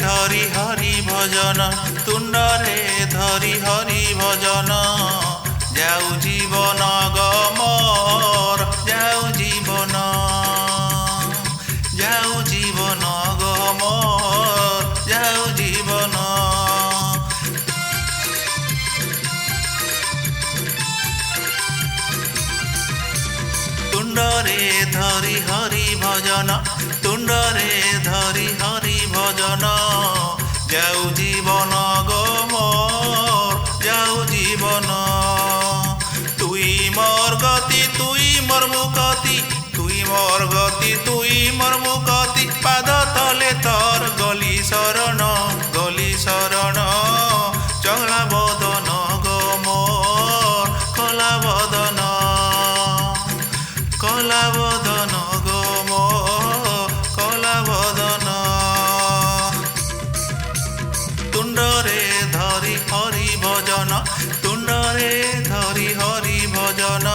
ধরি হরি ভজন, তুণ্ডরে ধরি হরি ভজন। যাও জীবন গমর, যাও জীবন, যাও জীবন গমর, যাও জীবন। তুণ্ডরে ধরি হরি ভজন, তুণ্ডরে ধরি হরি ভজন। যাও জীবন গমর, যাও জীবন। তুই মোর গতি, তুই মোর মুকতি, তুই মোর গতি, তুই মোর মুকতি। পাদ তলে তোর গলি শরণ, গলি শরণ। চলা বদন গমর, কলা বদন, কলা বদন গমর, কলা বদন। তুণ্ডরে ধরি হরি ভজন, তুণ্ডরে ধরি হরি ভজন।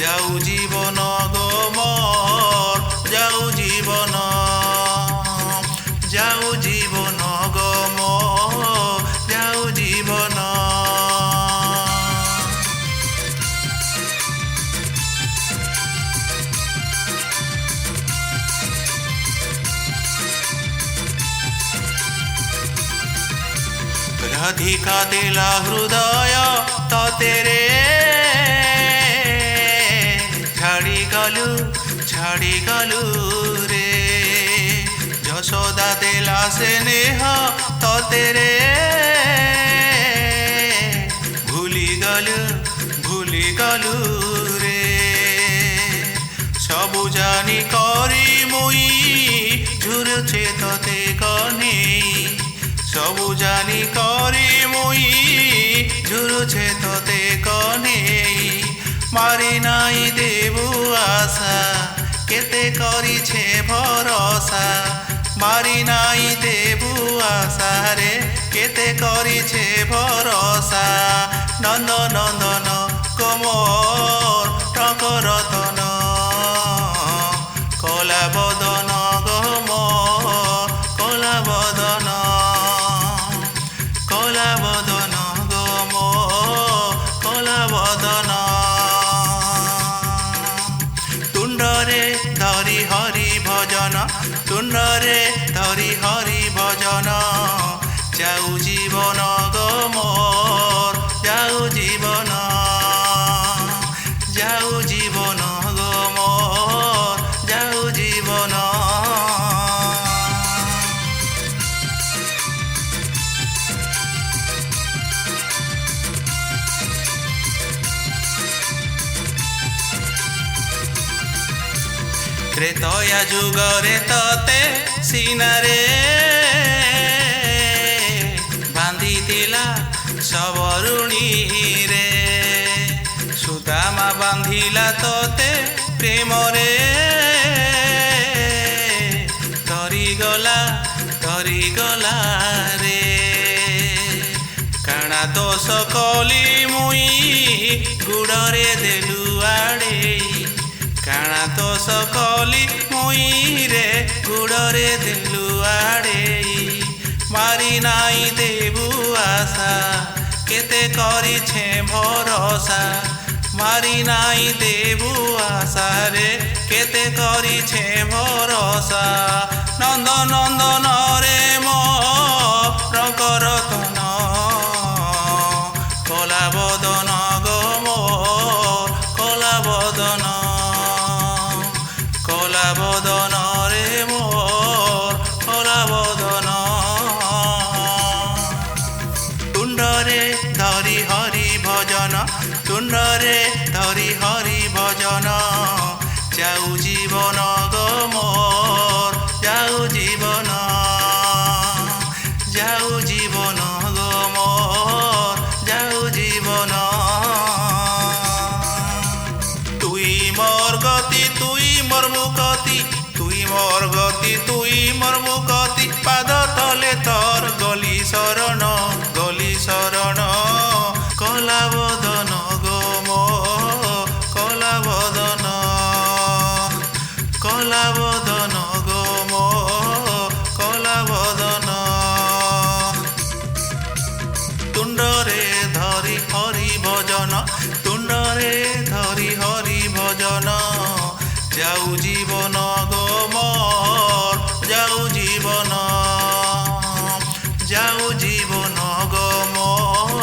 যাও জীবন গমর, যাও জীবন, যাও জীবন গমর, যাও জীবন। রাধিকা দেলা হৃদয় ততেরে, ছাড়ি গলু রে। যশোদা দেলা স্নেহ ততেরে, ভুলি গলু রে। সবু জানি করি মুই, ঝুরছে ততে কনে। সবু জানি করি মুই, ঝুরছে ততে কনে। মারি নাই দেবু আশা, কেতে করিছে ভরসা। মারি নাই দেবু আশা রে, কেতে করিছে ভরসা। নন্দ নন্দন কোমর টকরতন, কলা বদন গমর, কলা বদন, কলা বদন গমর, কলা বদন। তুণ্ডরে ধরি হরি ভজন, তুণ্ডরে ধরি হরি ভজন। যাও জীবন গমর, যাও জীবন, যাও জীবন গমর, যাও জীবন। ত্রেতয়া যুগরে ততে সিনারে, বাঁধিলা সবরুণী রে। সুদামা বাঁধিলা ততে প্রেমরে, ধরি গলা রে। কাଣା দোষ কলি মুই, গুড়রে দেলু আড়ে। কাଣା দোষ কলি মুই রে, গুড়রে দেলু আড়ে। মারি নাই দেবু আশা, কেতে করিছে ভরসা। মারি নাই দেবু আশা রে, কেতে করিছে ভরসা। নন্দ নন্দন রে মোর করতন, কলা বদন গমর, কলা বদন, কলা বদন রে মোর, কলা বদন। তুণ্ডরে ধরি হরি ভজন, তুণ্ডরে ধরি হরি ভজন। যাও জীবন গমর, যাও জীবন, যাও জীবন গমর, যাও জীবন। তুই মোর গতি, তুই মোর মুকতি, তুই মোর গতি, তুই মোর মুকতি। পাদ তলে তোর গলি শরণ, গলি শরণ। কলা বদন গমর, কলা বদন, ତୁଣ୍ଡରେ ଧରି ହରି ଭଜନ ତୁଣ୍ଡରେ ଧରି ହରି ଭଜନ ଯାଉ ଜୀବନ ଗୋ ମୋର ଯାଉ ଜୀବନ ଗୋ ମୋର